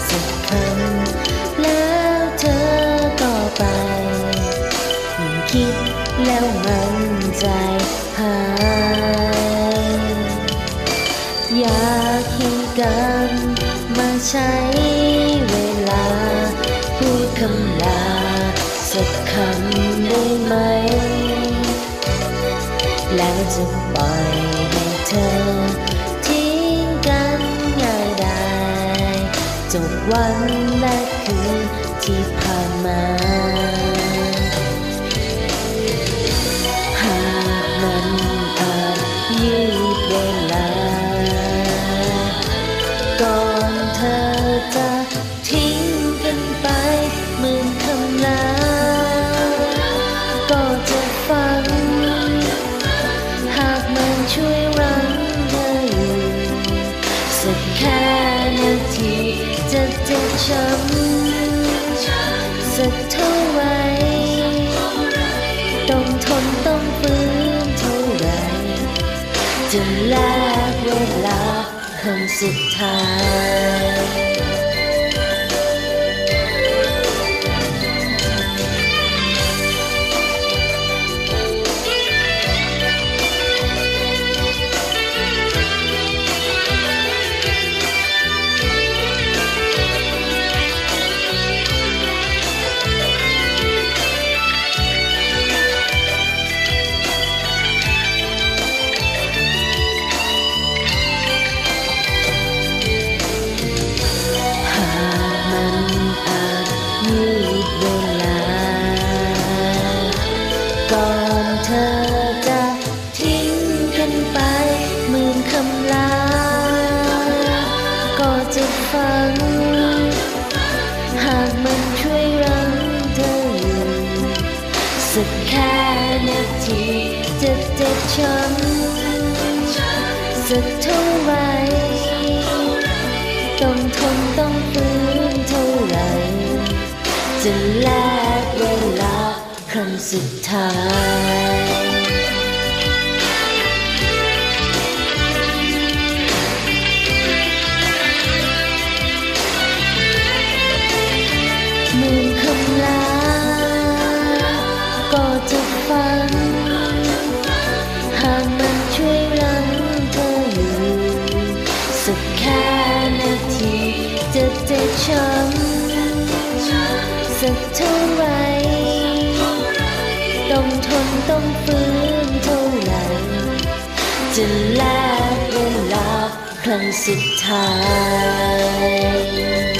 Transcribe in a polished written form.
สักคำแล้วเธอก็ไปยิ่งคิดแล้วมันใจหายอยากให้กันมาใช้เวลาพูดคำลาสักคำได้ไหมแล้วจะปล่อยให้เธอทิ้งกันง่ายได้จบวันและคืนที่ผ่านมาหากมันอาจยืดเวลาก่อนเธอจะทิ้งกันไปหมื่นคำลาก็จะฟังหากมันช่วยรั้งเธออยู่สักแค่นาทีจะเจ็บช้ำสักเท่าไรต้องทนต้องฝืนเท่าไรจะแลกเวลาคำสุดท้ายก่อนเธอจะทิ้งกันไปหมื่นคำลาก็จะฟังหากมันช่วยรั้งเธออยู่สักแค่นาทีจะเจ็บช้ำสักเท่าไรต้องทนต้องฝืนเท่าไรจะแลกเวลาครั้งสุดท้ายหมื่นคำลาก็จะฟังหากมันช่วยรั้งเธออยู่สักแค่นาทีจะเจ็บช้ำสักเท่าไรต้องทนต้องฝืนเท่าไรจะแลกเวลาครั้งสุดท้าย